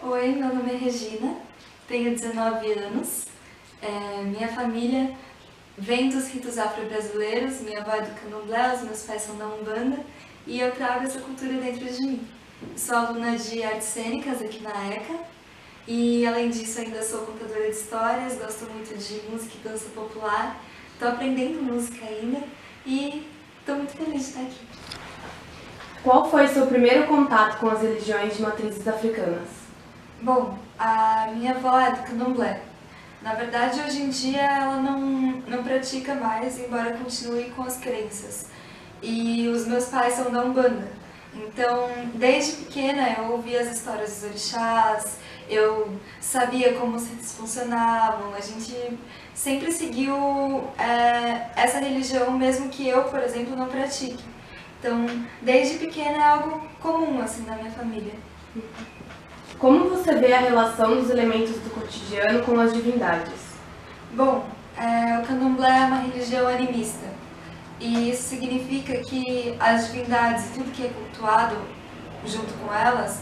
Oi, meu nome é Regina, tenho 19 anos. Minha família vem dos ritos afro-brasileiros, minha avó é do candomblé, os meus pais são da Umbanda e eu trago essa cultura dentro de mim. Sou aluna de artes cênicas aqui na ECA e, além disso, ainda sou contadora de histórias, gosto muito de música e dança popular, estou aprendendo música ainda e estou muito feliz de estar aqui. Qual foi seu primeiro contato com as religiões de matrizes africanas? Bom, a minha avó é do candomblé. Na verdade, hoje em dia ela não pratica mais, embora continue com as crenças. E os meus pais são da Umbanda. Então, desde pequena eu ouvia as histórias dos orixás, eu sabia como eles funcionavam, a gente sempre seguiu essa religião, mesmo que eu, por exemplo, não pratique. Então, desde pequena é algo comum assim na minha família. Como você vê a relação dos elementos do cotidiano com as divindades? Bom, o candomblé é uma religião animista e isso significa que as divindades e tudo que é cultuado junto com elas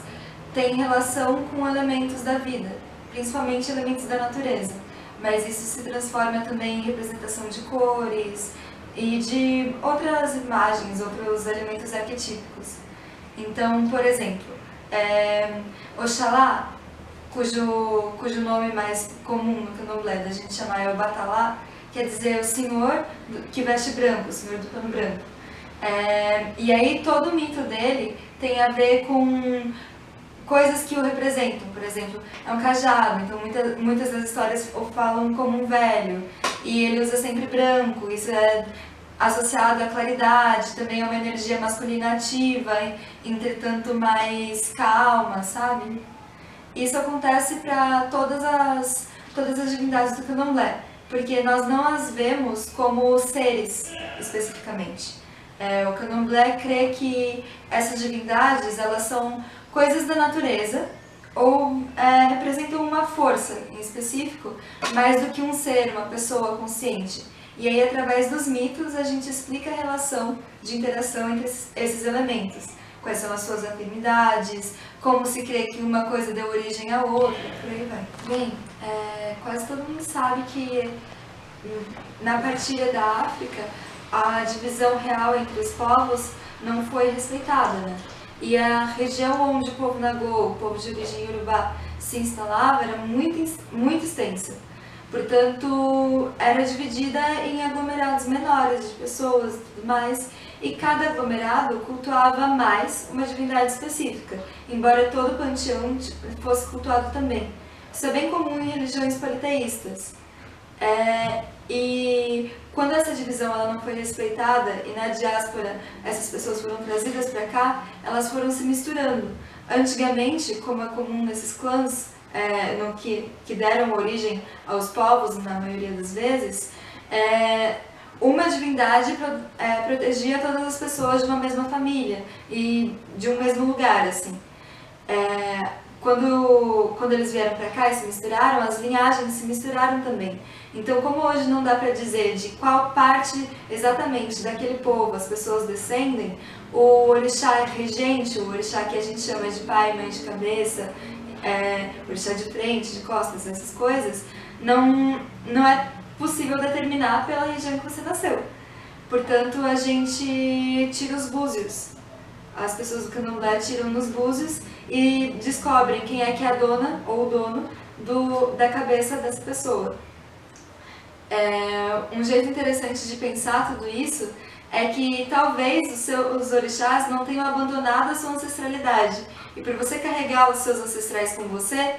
tem relação com elementos da vida, principalmente elementos da natureza, mas isso se transforma também em representação de cores e de outras imagens, outros elementos arquetípicos. Então, por exemplo, Oxalá, cujo nome mais comum no candomblé da gente chamar é o Batalá, quer dizer o senhor que veste branco, o senhor do pano branco. E aí todo o mito dele tem a ver com coisas que o representam. Por exemplo, é um cajado, então muitas das histórias o falam como um velho, e ele usa sempre branco, isso é associado à claridade, também é uma energia masculina ativa, entretanto mais calma, sabe? Isso acontece para todas as divindades do candomblé, porque nós não as vemos como seres, especificamente. O candomblé crê que essas divindades elas são coisas da natureza, ou representam uma força em específico, mais do que um ser, uma pessoa consciente. E aí, através dos mitos, a gente explica a relação de interação entre esses elementos. Quais são as suas afinidades, como se crê que uma coisa deu origem à outra, por aí vai. Bem, quase todo mundo sabe que na partilha da África, a divisão real entre os povos não foi respeitada, né? E a região onde o povo Nagô, o povo de origem Yorubá, se instalava era muito extensa. Portanto, era dividida em aglomerados menores de pessoas e tudo mais, e cada aglomerado cultuava mais uma divindade específica, embora todo o panteão fosse cultuado também. Isso é bem comum em religiões politeístas. E quando essa divisão ela não foi respeitada e na diáspora essas pessoas foram trazidas para cá, elas foram se misturando. Antigamente, como é comum nesses clãs, que deram origem aos povos, na maioria das vezes, uma divindade protegia todas as pessoas de uma mesma família e de um mesmo lugar, assim. Quando eles vieram para cá e se misturaram, as linhagens se misturaram também. Então, como hoje não dá para dizer de qual parte exatamente daquele povo as pessoas descendem, o orixá regente, o orixá que a gente chama de pai, mãe de cabeça, orixá de frente, de costas, essas coisas, não é possível determinar pela região que você nasceu. Portanto, a gente tira os búzios. As pessoas do candomblé tiram nos búzios e descobrem quem é que é a dona ou o dono da cabeça dessa pessoa. Um jeito interessante de pensar tudo isso é que talvez os orixás não tenham abandonado a sua ancestralidade. E por você carregar os seus ancestrais com você,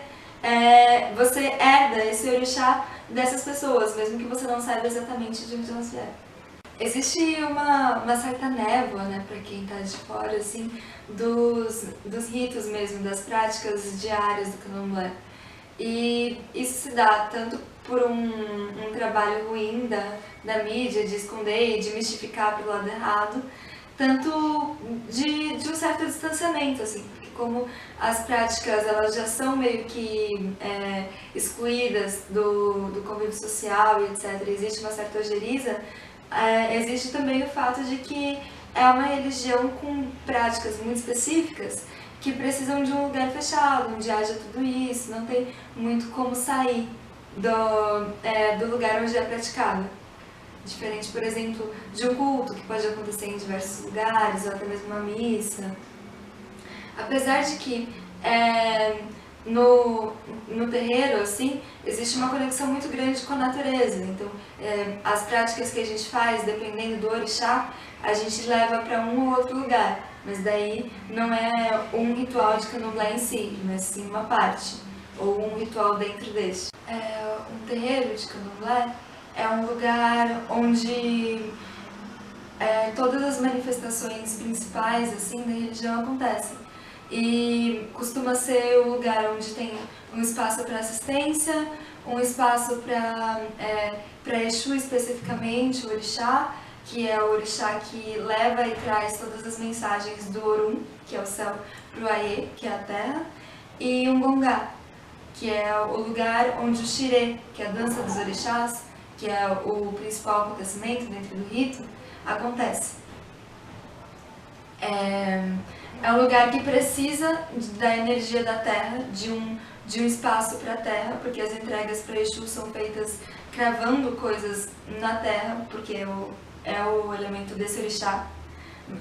você herda esse orixá dessas pessoas, mesmo que você não saiba exatamente de onde elas vieram. Existe uma certa névoa, né, para quem está de fora, assim, dos ritos mesmo, das práticas diárias do candomblé. E isso se dá tanto por um trabalho ruim da mídia, de esconder e de mistificar para o lado errado, tanto de um certo distanciamento, assim, porque como as práticas elas já são meio que excluídas do convívio social e etc., existe uma certa ojeriza, existe também o fato de que é uma religião com práticas muito específicas que precisam de um lugar fechado, onde haja tudo isso, não tem muito como sair do lugar onde é praticado. Diferente, por exemplo, de um culto, que pode acontecer em diversos lugares, ou até mesmo uma missa. Apesar de que no terreiro, assim, existe uma conexão muito grande com a natureza. Então, as práticas que a gente faz, dependendo do orixá, a gente leva para um ou outro lugar. Mas daí não é um ritual de candomblé em si, mas sim uma parte, ou um ritual dentro deste. Um terreiro de candomblé é um lugar onde todas as manifestações principais assim, da religião acontecem. E costuma ser o lugar onde tem um espaço para assistência, um espaço para Exu especificamente, o orixá, que é o orixá que leva e traz todas as mensagens do Orum, que é o céu, para o Aie, que é a terra, e um Gongá, que é o lugar onde o Xirê, que é a dança dos orixás, que é o principal acontecimento dentro do rito, acontece. É um lugar que precisa da energia da terra, de um espaço para a terra, porque as entregas para Exu são feitas cravando coisas na terra, porque é o elemento desse orixá.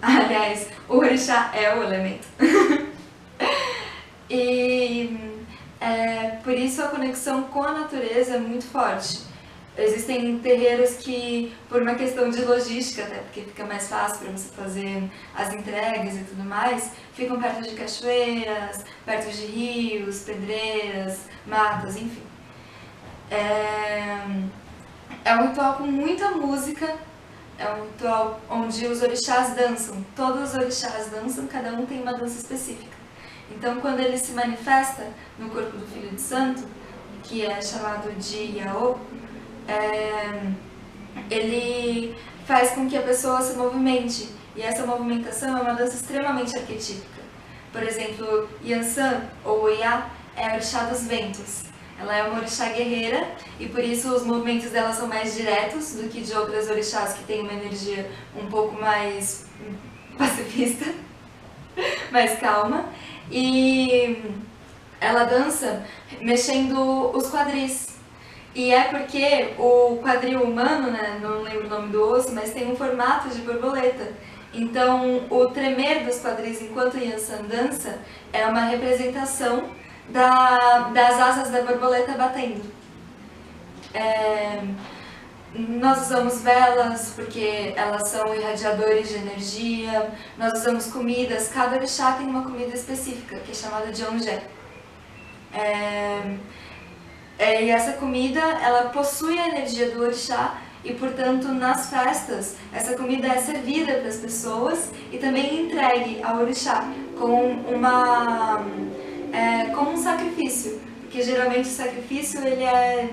Aliás, o orixá é o elemento. E por isso a conexão com a natureza é muito forte. Existem terreiros que, por uma questão de logística, até porque fica mais fácil para você fazer as entregas e tudo mais, ficam perto de cachoeiras, perto de rios, pedreiras, matas, enfim. É um ritual com muita música, é um ritual onde os orixás dançam. Todos os orixás dançam, cada um tem uma dança específica. Então, quando ele se manifesta no corpo do Filho de Santo, que é chamado de Iaô, ele faz com que a pessoa se movimente, e essa movimentação é uma dança extremamente arquetípica. Por exemplo, Yansan, ou Oiá, é a orixá dos ventos. Ela é uma orixá guerreira, e por isso os movimentos dela são mais diretos do que de outras orixás que têm uma energia um pouco mais pacifista, mais calma. E ela dança mexendo os quadris. E é porque o quadril humano, né, não lembro o nome do osso, mas tem um formato de borboleta. Então, o tremer dos quadris enquanto Yansan dança é uma representação das asas da borboleta batendo. Nós usamos velas porque elas são irradiadores de energia, nós usamos comidas, cada orixá tem uma comida específica, que é chamada de onjé. E essa comida, ela possui a energia do orixá e, portanto, nas festas, essa comida é servida para as pessoas e também entregue ao orixá como um sacrifício, porque geralmente o sacrifício ele é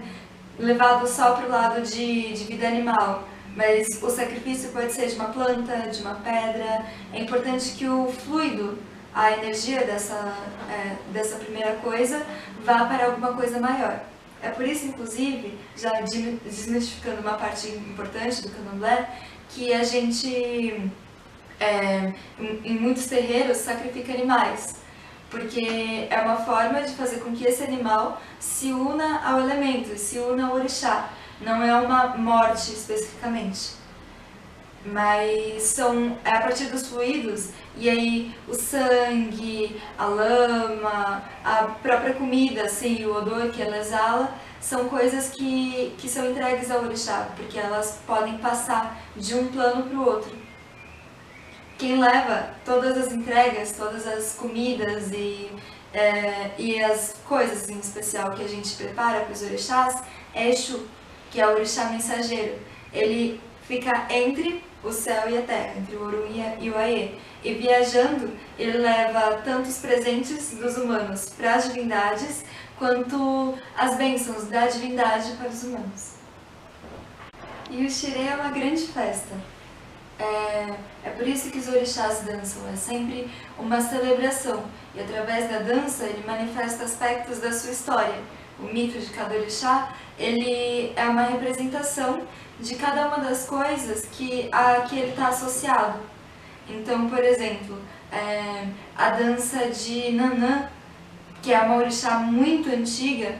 levado só para o lado de vida animal, mas o sacrifício pode ser de uma planta, de uma pedra. É importante que o fluido, a energia dessa primeira coisa, vá para alguma coisa maior. É por isso, inclusive, já desmistificando uma parte importante do candomblé, que a gente, em muitos terreiros, sacrifica animais, porque é uma forma de fazer com que esse animal se una ao elemento, se una ao orixá. Não é uma morte especificamente, mas é a partir dos fluidos, e aí o sangue, a lama, a própria comida, assim, o odor que ela exala, são coisas que são entregues ao orixá, porque elas podem passar de um plano para o outro. Quem leva todas as entregas, todas as comidas e as coisas em especial que a gente prepara para os orixás é Exu, que é o orixá mensageiro. Ele fica entre o céu e a terra, entre o Orum e o Aie. E viajando, ele leva tanto os presentes dos humanos para as divindades, quanto as bênçãos da divindade para os humanos. E o Xirê é uma grande festa. É por isso que os orixás dançam, é sempre uma celebração. E através da dança, ele manifesta aspectos da sua história. O mito de cada orixá, ele é uma representação de cada uma das coisas que ele está associado. Então, por exemplo, a dança de Nanã, que é uma orixá muito antiga,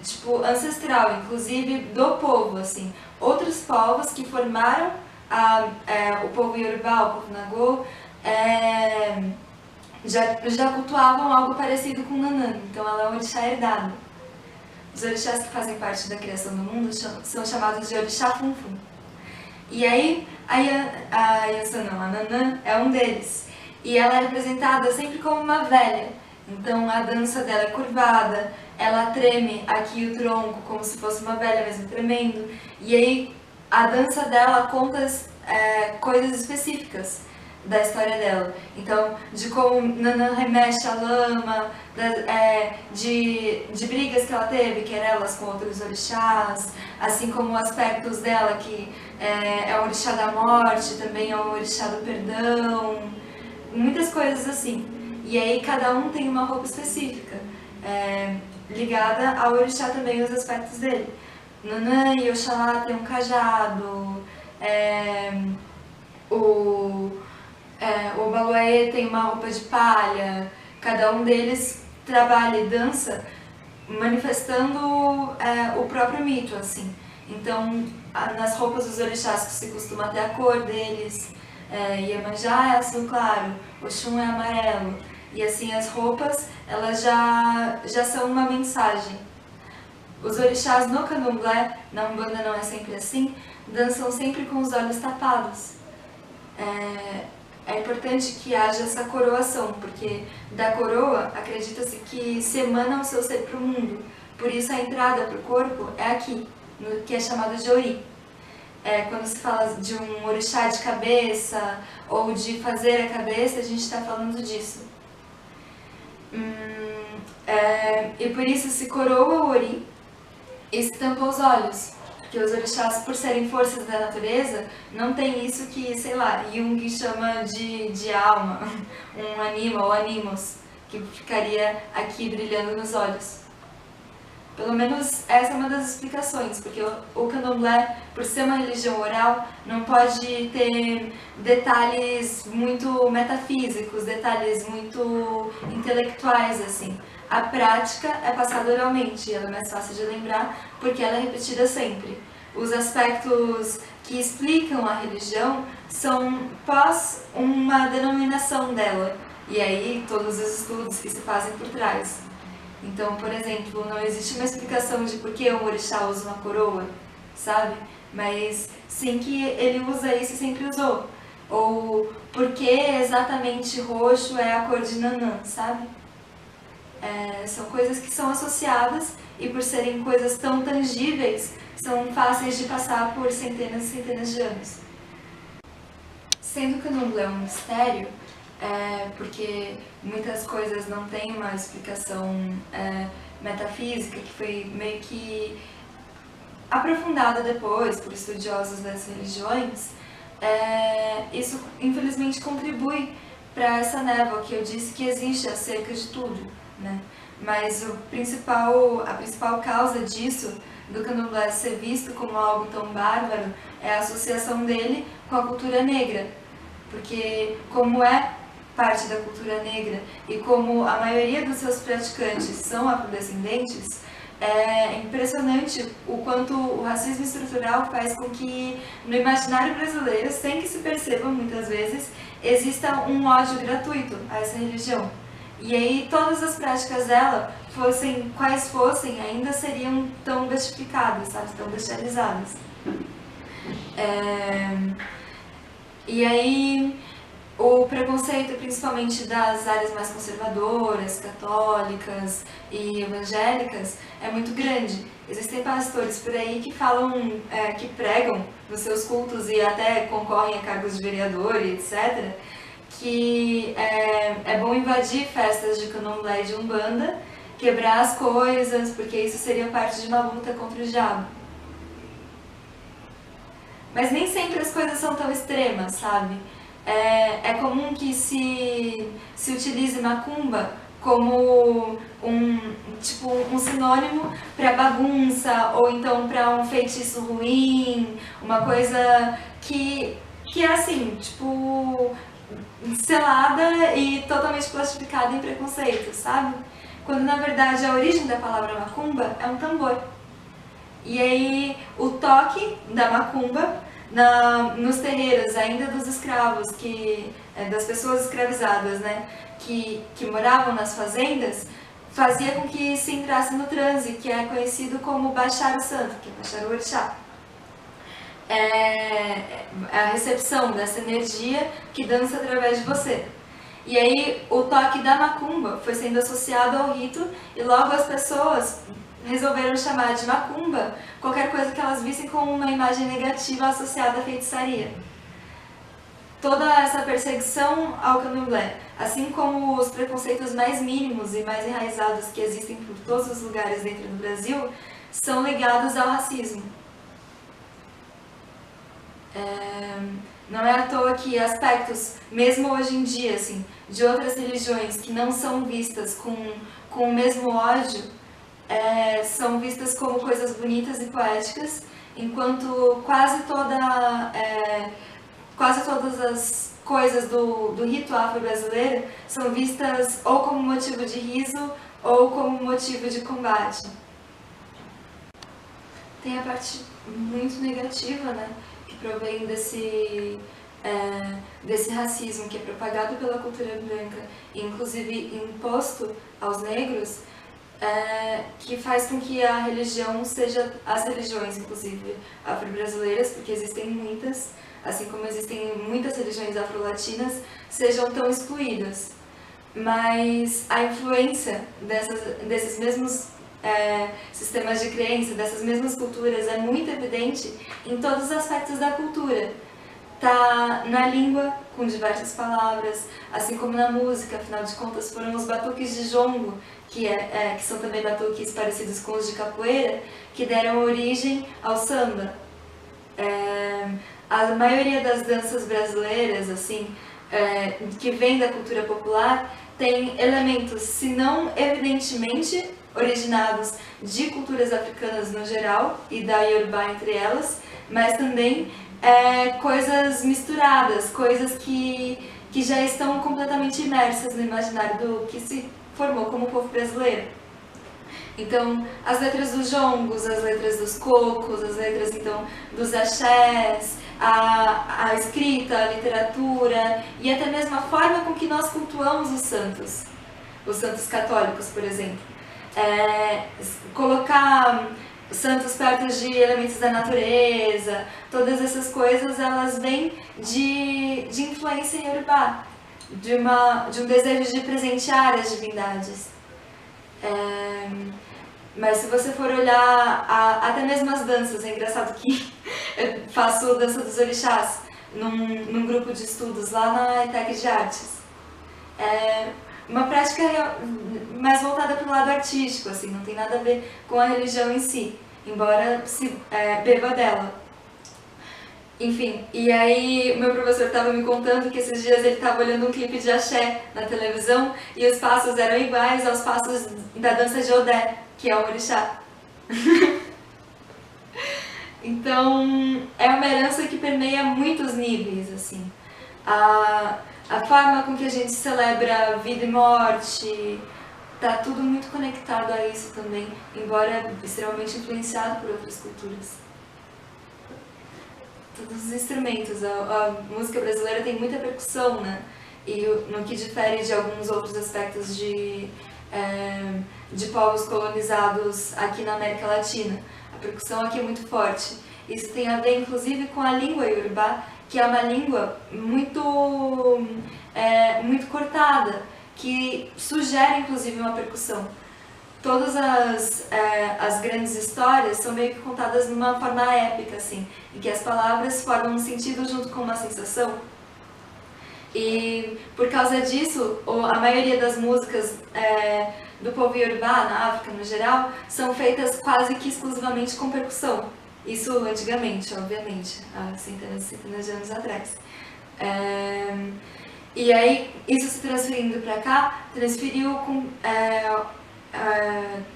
tipo, ancestral, inclusive do povo, assim. Outros povos que formaram o povo Yorubá, o povo Nagô, já cultuavam algo parecido com Nanã, então ela é uma orixá herdada. Os orixás que fazem parte da criação do mundo são chamados de orixá Funfun. E aí, a Nanã é um deles. E ela é representada sempre como uma velha. Então a dança dela é curvada, ela treme aqui o tronco como se fosse uma velha mesmo tremendo. E aí a dança dela conta coisas específicas da história dela. Então, de como Nanã remexe a lama, de brigas que ela teve, querelas com outros orixás, assim como aspectos dela, que é o orixá da morte, também é o orixá do perdão, muitas coisas assim. E aí cada um tem uma roupa específica, ligada ao orixá também, os aspectos dele. Nanã e Oxalá tem um cajado, o Baluaê tem uma roupa de palha, cada um deles trabalha e dança manifestando o próprio mito, assim. Então, nas roupas dos orixás que se costuma ter a cor deles, Iemanjá é azul claro, Oxum é amarelo, e assim as roupas, elas já são uma mensagem. Os orixás no candomblé, na Umbanda não é sempre assim, dançam sempre com os olhos tapados. É importante que haja essa coroação, porque da coroa acredita-se que se emana o seu ser para o mundo. Por isso a entrada para o corpo é aqui, no que é chamado de ori. Quando se fala de um orixá de cabeça ou de fazer a cabeça, a gente está falando disso. E por isso se coroa o ori e se tampa os olhos. Porque os orixás, por serem forças da natureza, não tem isso que, sei lá, Jung chama de alma, um anima ou animos, que ficaria aqui brilhando nos olhos. Pelo menos essa é uma das explicações, porque o candomblé, por ser uma religião oral, não pode ter detalhes muito metafísicos, detalhes muito intelectuais, assim. A prática é passada oralmente, ela é mais fácil de lembrar porque ela é repetida sempre. Os aspectos que explicam a religião são pós uma denominação dela, e aí todos os estudos que se fazem por trás. Então, por exemplo, não existe uma explicação de por que um orixá usa uma coroa, sabe? Mas sim que ele usa isso e sempre usou. Ou por que exatamente roxo é a cor de Nanã, sabe? São coisas que são associadas e por serem coisas tão tangíveis, são fáceis de passar por centenas e centenas de anos. Sendo que o candomblé é um mistério, porque muitas coisas não têm uma explicação metafísica, que foi meio que aprofundada depois por estudiosos das religiões, isso infelizmente contribui para essa névoa que eu disse que existe acerca de tudo, né? Mas a principal causa disso, do candomblé ser visto como algo tão bárbaro, é a associação dele com a cultura negra. Porque como é parte da cultura negra e como a maioria dos seus praticantes são afrodescendentes, é impressionante o quanto o racismo estrutural faz com que no imaginário brasileiro, sem que se perceba muitas vezes, exista um ódio gratuito a essa religião. E aí todas as práticas dela, fossem quais fossem, ainda seriam tão bestificadas, sabe? Tão bestializadas. E aí o preconceito, principalmente das áreas mais conservadoras, católicas e evangélicas, é muito grande. Existem pastores por aí que falam, que pregam nos seus cultos e até concorrem a cargos de vereador e etc., que é bom invadir festas de candomblé e de umbanda, quebrar as coisas, porque isso seria parte de uma luta contra o diabo. Mas nem sempre as coisas são tão extremas, sabe? É comum que se utilize macumba como um sinônimo para bagunça, ou então para um feitiço ruim, uma coisa que é assim, tipo, selada e totalmente plastificada em preconceito, sabe? Quando na verdade a origem da palavra macumba é um tambor. E aí o toque da macumba nos terreiros ainda dos escravos, das pessoas escravizadas, né, que moravam nas fazendas, fazia com que se entrasse no transe, que é conhecido como baixar o santo, que é baixar o orixá. É a recepção dessa energia que dança através de você. E aí o toque da macumba foi sendo associado ao rito e logo as pessoas resolveram chamar de macumba qualquer coisa que elas vissem como uma imagem negativa associada à feitiçaria. Toda essa perseguição ao candomblé, assim como os preconceitos mais mínimos e mais enraizados que existem por todos os lugares dentro do Brasil, são ligados ao racismo. Não é à toa que aspectos, mesmo hoje em dia, assim, de outras religiões que não são vistas com o mesmo ódio, são vistas como coisas bonitas e poéticas, enquanto quase todas as coisas do rito afro-brasileiro são vistas ou como motivo de riso ou como motivo de combate. Tem a parte muito negativa, né, que provém desse racismo que é propagado pela cultura branca e inclusive imposto aos negros, que faz com que a religião seja, as religiões inclusive afro-brasileiras, porque existem muitas, assim como existem muitas religiões afro-latinas, sejam tão excluídas. Mas a influência desses mesmos sistemas de crença, dessas mesmas culturas, é muito evidente em todos os aspectos da cultura. Tá na língua, com diversas palavras, assim como na música, afinal de contas foram os batuques de jongo, que são também batuques parecidos com os de capoeira, que deram origem ao samba. A maioria das danças brasileiras, assim, que vem da cultura popular, tem elementos, se não evidentemente originados de culturas africanas no geral, e da Yorubá entre elas, mas também coisas misturadas, coisas que já estão completamente imersas no imaginário do que se formou como povo brasileiro. Então, as letras dos jongos, as letras dos cocos, as letras então dos axés, a escrita, a literatura e até mesmo a forma com que nós cultuamos os santos católicos, por exemplo. Colocar santos perto de elementos da natureza, todas essas coisas, elas vêm de influência iorubá, de um desejo de presentear as divindades. Mas se você for olhar até mesmo as danças, é engraçado que eu faço dança dos orixás num grupo de estudos lá na ETEC de Artes. Uma prática mais voltada para o lado artístico, assim, não tem nada a ver com a religião em si, embora se beba dela. Enfim, e aí meu professor estava me contando que esses dias ele estava olhando um clipe de axé na televisão e os passos eram iguais aos passos da dança de Odé, que é o orixá. Então, é uma herança que permeia muitos níveis, assim. A forma com que a gente celebra vida e morte, tá tudo muito conectado a isso também, embora extremamente influenciado por outras culturas. Todos os instrumentos, a música brasileira tem muita percussão, né? E no que difere de alguns outros aspectos de povos colonizados aqui na América Latina. A percussão aqui é muito forte. Isso tem a ver, inclusive, com a língua iorubá, que é uma língua muito cortada, que sugere, inclusive, uma percussão. Todas as grandes histórias são meio que contadas numa forma épica, assim, em que as palavras formam um sentido junto com uma sensação. E por causa disso, a maioria das músicas do povo iorubá, na África no geral, são feitas quase que exclusivamente com percussão. Isso antigamente, obviamente, há centenas e centenas de anos atrás. E aí, isso se transferindo para cá,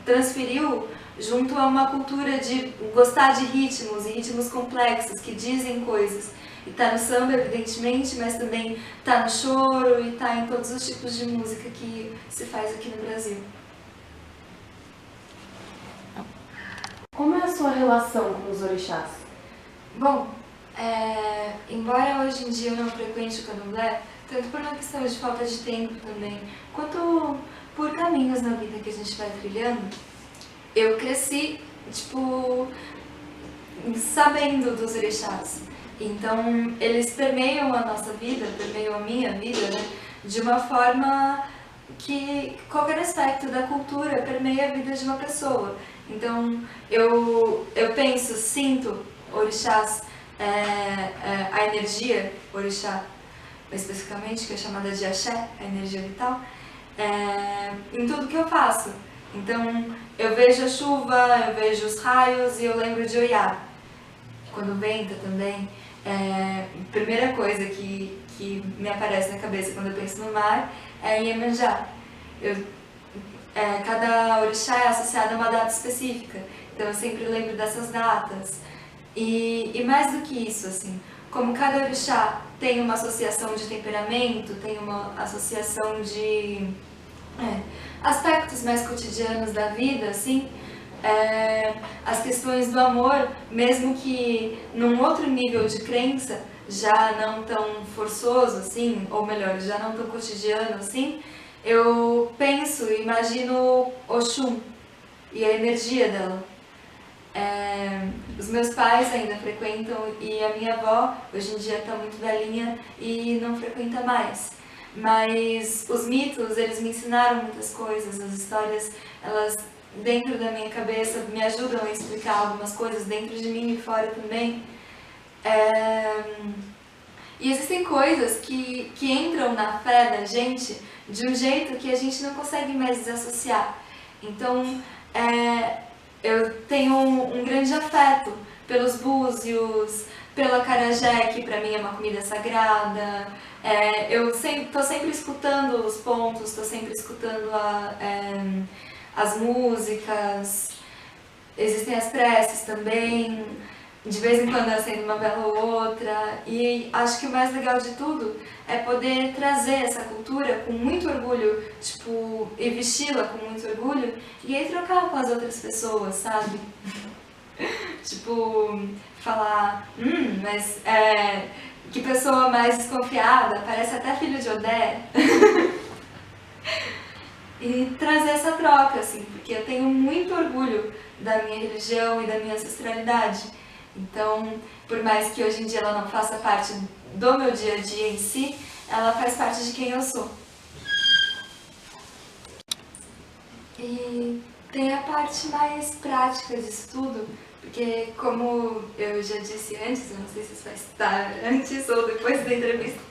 transferiu junto a uma cultura de gostar de ritmos, e ritmos complexos, que dizem coisas. E tá no samba, evidentemente, mas também tá no choro e tá em todos os tipos de música que se faz aqui no Brasil. Como é a sua relação com os orixás? Bom, embora hoje em dia eu não frequente o candomblé, tanto por uma questão de falta de tempo também, quanto por caminhos na vida que a gente vai trilhando, eu cresci, tipo, sabendo dos orixás. Então, eles permeiam a nossa vida, permeiam a minha vida, né, de uma forma que qualquer aspecto da cultura permeia a vida de uma pessoa. Então, eu penso, sinto orixás, a energia orixá, especificamente, que é chamada de axé, a energia vital, em tudo que eu faço. Então, eu vejo a chuva, eu vejo os raios e eu lembro de Oiá. Quando venta também, a primeira coisa que me aparece na cabeça quando eu penso no mar é Iemanjá. Cada orixá é associado a uma data específica, então eu sempre lembro dessas datas. E mais do que isso, assim, como cada orixá tem uma associação de temperamento, tem uma associação de aspectos mais cotidianos da vida, assim, as questões do amor, mesmo que num outro nível de crença, já não tão forçoso assim, ou melhor, já não tão cotidiano assim, eu penso e imagino Oxum e a energia dela. Os meus pais ainda frequentam e a minha avó hoje em dia está muito velhinha e não frequenta mais. Mas os mitos, eles me ensinaram muitas coisas, as histórias, elas dentro da minha cabeça me ajudam a explicar algumas coisas dentro de mim e fora também. E existem coisas que entram na fé da gente de um jeito que a gente não consegue mais desassociar. Então, eu tenho um grande afeto pelos búzios, pelo acarajé, que para mim é uma comida sagrada. Eu estou sempre escutando os pontos, estou sempre escutando as músicas, existem as preces também, de vez em quando acendo uma vela ou outra, e acho que o mais legal de tudo é poder trazer essa cultura com muito orgulho, tipo, e vesti-la com muito orgulho, e aí trocar com as outras pessoas, sabe? Tipo, falar, mas que pessoa mais desconfiada, parece até filho de Odé. E trazer essa troca, assim, porque eu tenho muito orgulho da minha religião e da minha ancestralidade. Então, por mais que hoje em dia ela não faça parte do meu dia a dia em si, ela faz parte de quem eu sou. E tem a parte mais prática disso tudo, porque como eu já disse antes, eu não sei se isso vai estar antes ou depois da entrevista,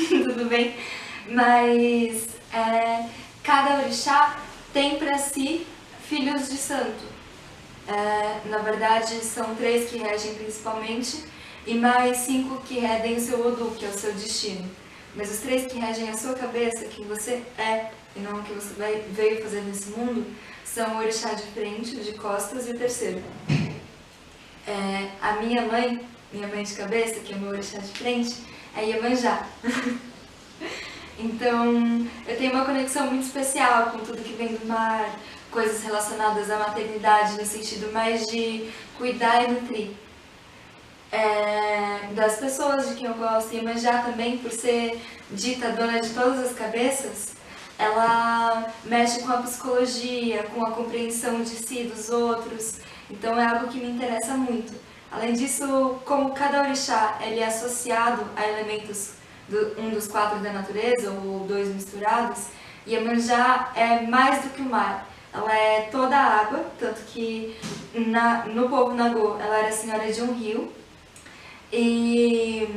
tudo bem, mas cada orixá tem para si filhos de santo. Na verdade, são 3 que regem principalmente e mais 5 que regem o seu Odu, que é o seu destino. Mas os 3 que regem a sua cabeça, quem você é e não o que você veio fazer nesse mundo, são o orixá de frente, o de costas e o terceiro. A minha mãe de cabeça, que é o meu orixá de frente, é Iemanjá. Então, eu tenho uma conexão muito especial com tudo que vem do mar, coisas relacionadas à maternidade, no sentido mais de cuidar e nutrir. Das pessoas de quem eu gosto, Iemanjá também, por ser dita dona de todas as cabeças, ela mexe com a psicologia, com a compreensão de si, dos outros, então é algo que me interessa muito. Além disso, como cada orixá ele é associado a elementos um dos 4 da natureza, ou 2 misturados, Iemanjá é mais do que o mar. Ela é toda a água, tanto que no povo Nagô ela era a senhora de um rio. E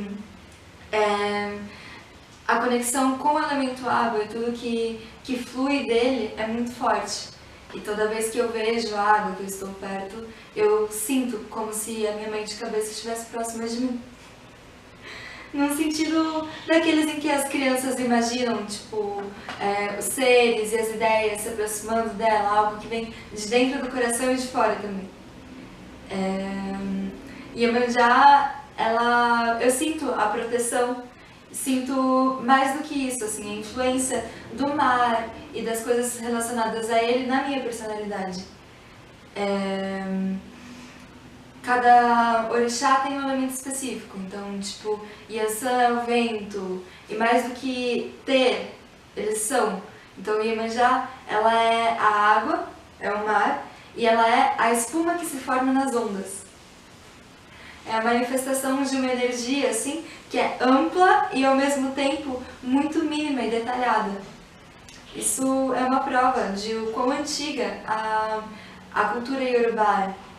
a conexão com o elemento água e tudo que flui dele é muito forte. E toda vez que eu vejo a água, que eu estou perto, eu sinto como se a minha mãe de cabeça estivesse próxima de mim. No sentido daqueles em que as crianças imaginam, tipo, os seres e as ideias se aproximando dela, algo que vem de dentro do coração e de fora também. Iemanjá eu sinto a proteção, sinto mais do que isso, assim, a influência do mar e das coisas relacionadas a ele na minha personalidade. Cada orixá tem um elemento específico, então, tipo, Yansan é o vento, e mais do que ter, eles são. Então, Iemanjá, ela é a água, é o mar, e ela é a espuma que se forma nas ondas. É a manifestação de uma energia, assim, que é ampla e, ao mesmo tempo, muito mínima e detalhada. Isso é uma prova de o quão antiga a cultura iorubá é.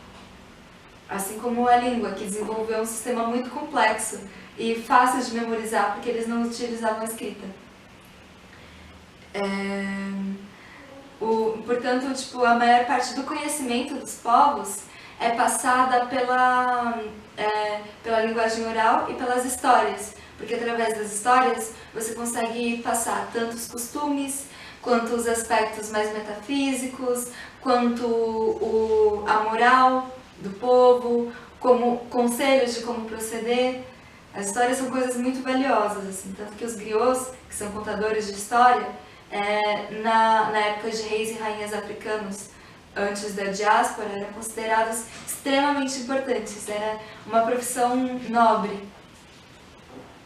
Assim como a língua, que desenvolveu um sistema muito complexo e fácil de memorizar, porque eles não utilizavam a escrita. Portanto, tipo, a maior parte do conhecimento dos povos é passada pela linguagem oral e pelas histórias, porque através das histórias você consegue passar tanto os costumes, quanto os aspectos mais metafísicos, quanto a moral do povo, como conselhos de como proceder. As histórias são coisas muito valiosas, assim, tanto que os griots, que são contadores de história, na época de reis e rainhas africanos, antes da diáspora, eram considerados extremamente importantes. Era uma profissão nobre,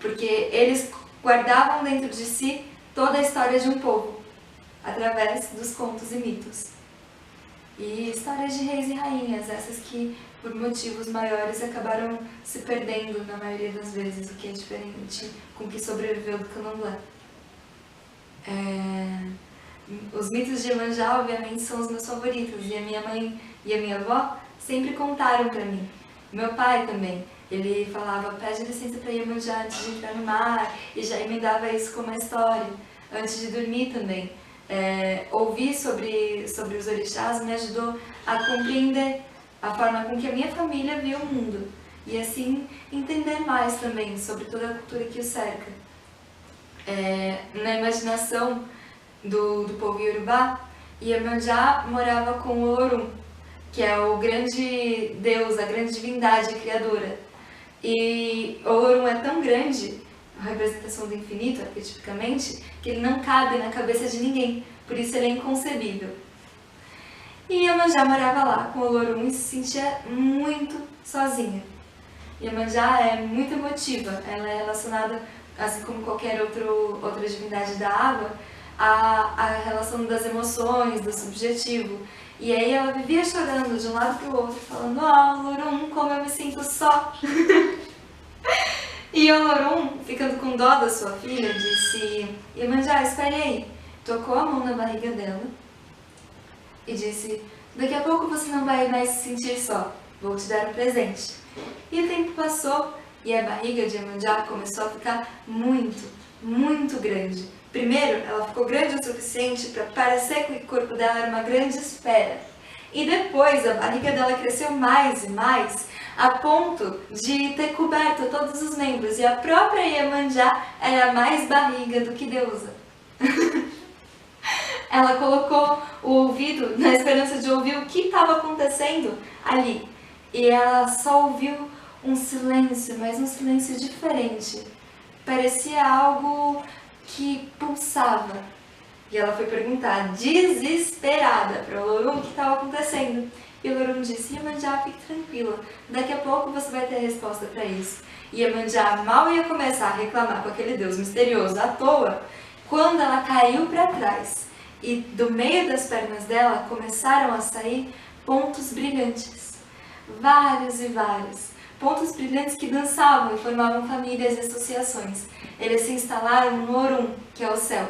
porque eles guardavam dentro de si toda a história de um povo, através dos contos e mitos. E histórias de reis e rainhas, essas que, por motivos maiores, acabaram se perdendo na maioria das vezes, o que é diferente com o que sobreviveu do candomblé. Os mitos de Iemanjá, obviamente, são os meus favoritos, e a minha mãe e a minha avó sempre contaram pra mim. Meu pai também, ele falava, pede licença pra Iemanjá antes de entrar no mar, e já emendava isso com uma história, antes de dormir também. Ouvir sobre os orixás me ajudou a compreender a forma com que a minha família via o mundo, e assim entender mais também sobre toda a cultura que o cerca. Na imaginação do povo iorubá, Iemanjá morava com o Olorum, que é o grande deus, a grande divindade criadora. E o Olorum é tão grande, a representação do infinito, arquetipicamente, que ele não cabe na cabeça de ninguém, por isso ele é inconcebível. E Iemanjá morava lá com o Olorum e se sentia muito sozinha. Iemanjá é muito emotiva, ela é relacionada, assim como qualquer outra divindade da água, a relação das emoções, do subjetivo. E aí ela vivia chorando de um lado para o outro, falando, Olorum, como eu me sinto só. E Olorum, ficando com dó da sua filha, disse, Iemanjá, espere aí. Tocou a mão na barriga dela e disse, daqui a pouco você não vai mais se sentir só, vou te dar um presente. E o tempo passou e a barriga de Iemanjá começou a ficar muito, muito grande. Primeiro, ela ficou grande o suficiente para parecer que o corpo dela era uma grande esfera. E depois, a barriga dela cresceu mais e mais, a ponto de ter coberto todos os membros. E a própria Iemanjá era mais barriga do que deusa. Ela colocou o ouvido na esperança de ouvir o que estava acontecendo ali. E ela só ouviu um silêncio, mas um silêncio diferente. Parecia algo que pulsava. E ela foi perguntar, desesperada, para o Olorum o que estava acontecendo. E o Olorum disse, Iemanjá, fique tranquila, daqui a pouco você vai ter a resposta para isso. E Iemanjá mal ia começar a reclamar com aquele deus misterioso à toa, quando ela caiu para trás. E do meio das pernas dela começaram a sair pontos brilhantes. Vários e vários. Pontos brilhantes que dançavam e formavam famílias e associações. Eles se instalaram no Orum, que é o céu,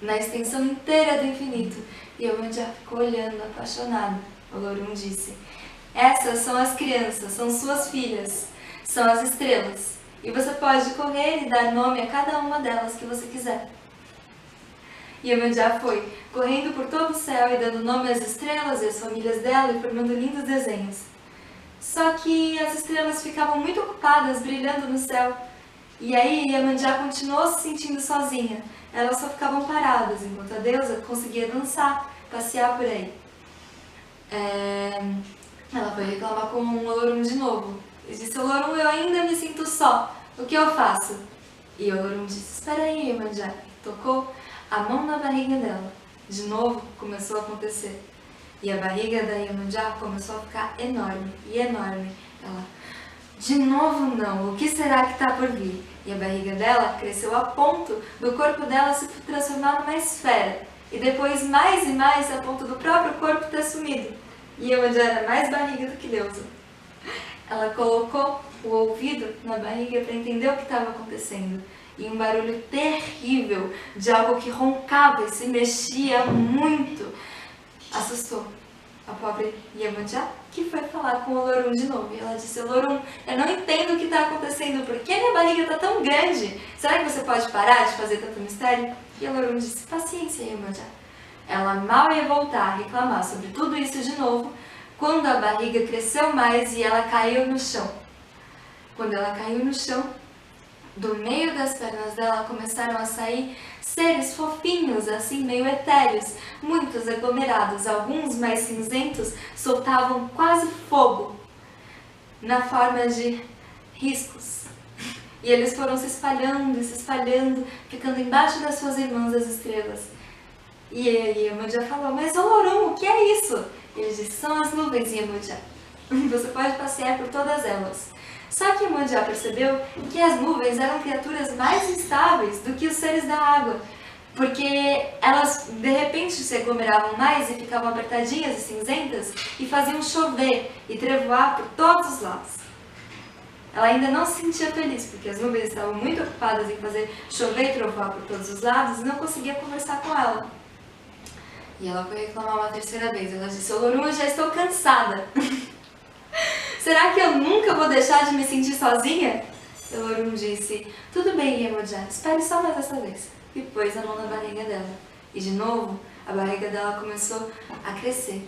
na extensão inteira do infinito. E Iemanjá ficou olhando, apaixonado. O Olorum disse, essas são as crianças, são suas filhas, são as estrelas. E você pode correr e dar nome a cada uma delas que você quiser. E Iemanjá foi correndo por todo o céu e dando nome às estrelas e às famílias dela e formando lindos desenhos. Só que as estrelas ficavam muito ocupadas brilhando no céu. E aí Iemanjá continuou se sentindo sozinha. Elas só ficavam paradas, enquanto a deusa conseguia dançar, passear por aí. Ela foi reclamar com o Olorum de novo. Ele disse, Olorum, eu ainda me sinto só, o que eu faço? E Olorum disse, espera aí, Iemanjá. Tocou a mão na barriga dela. De novo, começou a acontecer. E a barriga da Iemanjá começou a ficar enorme e enorme. Ela, de novo não, o que será que está por vir? E a barriga dela cresceu a ponto do corpo dela se transformar numa esfera. E depois mais e mais a ponto do próprio corpo ter sumido. E Iemanjá era mais barriga do que deusa. Ela colocou o ouvido na barriga para entender o que estava acontecendo. E um barulho terrível de algo que roncava e se mexia muito assustou a pobre Iemanjá, que foi falar com o Olorum de novo. E ela disse, Olorum, eu não entendo o que está acontecendo, por que minha barriga está tão grande? Será que você pode parar de fazer tanto mistério? E o Olorum disse, paciência, Iemanjá. Ela mal ia voltar a reclamar sobre tudo isso de novo, quando a barriga cresceu mais e ela caiu no chão. Quando ela caiu no chão, do meio das pernas dela começaram a sair seres fofinhos, assim, meio etéreos, muitos aglomerados, alguns mais cinzentos, soltavam quase fogo, na forma de riscos. E eles foram se espalhando e se espalhando, ficando embaixo das suas irmãs as estrelas. E Iemanjá falou, mas Olorum, o que é isso? E ele disse, são as nuvens, Iemanjá. Você pode passear por todas elas. Só que Iemanjá percebeu que as nuvens eram criaturas mais instáveis do que os seres da água, porque elas de repente se aglomeravam mais e ficavam apertadinhas e cinzentas e faziam chover e trevoar por todos os lados. Ela ainda não se sentia feliz, porque as nuvens estavam muito ocupadas em fazer chover e trovoar por todos os lados e não conseguia conversar com ela. E ela foi reclamar uma terceira vez. Ela disse, Olorum, eu já estou cansada. Será que eu nunca vou deixar de me sentir sozinha? Olorum disse, tudo bem, Iemanjá, espere só mais essa vez. E pôs a mão na barriga dela. E de novo, a barriga dela começou a crescer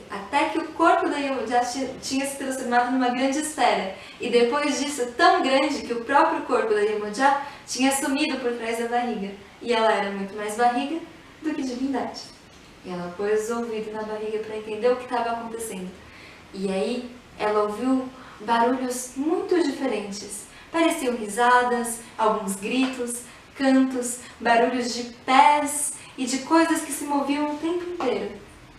até que o corpo da Iemanjá tinha se transformado numa grande esfera. E depois disso, tão grande que o próprio corpo da Iemanjá tinha sumido por trás da barriga. E ela era muito mais barriga do que divindade. E ela pôs os ouvidos na barriga para entender o que estava acontecendo. E aí, ela ouviu barulhos muito diferentes. Pareciam risadas, alguns gritos, cantos, barulhos de pés e de coisas que se moviam o tempo inteiro.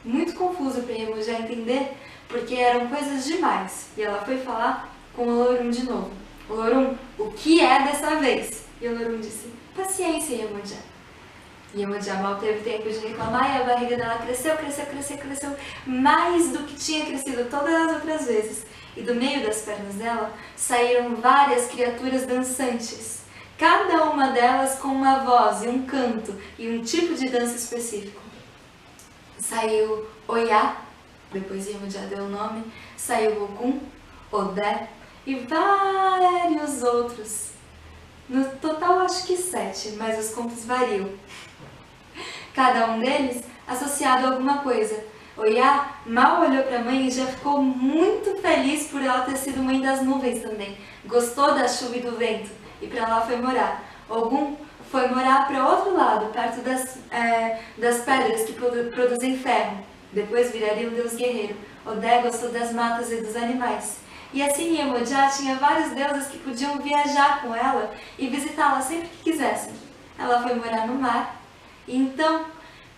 Muito confuso para Iemanjá entender, porque eram coisas demais. E ela foi falar com o Olorum de novo. Olorum, o que é dessa vez? E o Olorum disse, paciência, Iemanjá. Iemanjá mal teve tempo de reclamar e a barriga dela cresceu mais do que tinha crescido todas as outras vezes. E do meio das pernas dela saíram várias criaturas dançantes, cada uma delas com uma voz e um canto e um tipo de dança específico. Saiu Oiá, depois Iemanjá deu o nome, saiu Ogum, Odé e vários outros. No total acho que 7, mas os contos variam. Cada um deles associado a alguma coisa. Oiá mal olhou para a mãe e já ficou muito feliz por ela ter sido mãe das nuvens também. Gostou da chuva e do vento e para lá foi morar. Ogum foi morar para outro lado, perto das pedras que produzem ferro. Depois viraria um deus guerreiro. Odé gostou das matas e dos animais. E assim Iemanjá tinha vários deuses que podiam viajar com ela e visitá-la sempre que quisessem. Ela foi morar no mar. E então,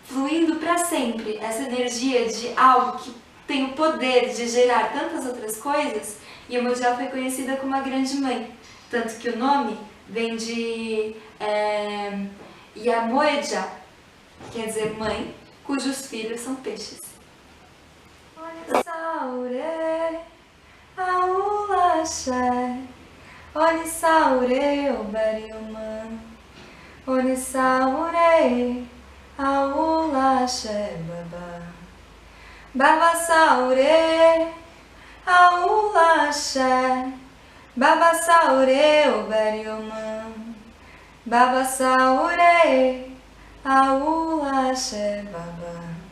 fluindo para sempre essa energia de algo que tem o poder de gerar tantas outras coisas, Iemanjá foi conhecida como a Grande Mãe. Tanto que o nome vem de Yamoedjá, quer dizer mãe, cujos filhos são peixes. Onisaure, Aulaxé, Onisaure, Oberiumano, Onisaure, Aulaxé, Babá, Babassaure, Aulaxé, Babassaure, Oberiumano, Babassaure, Aulaxé, Babá.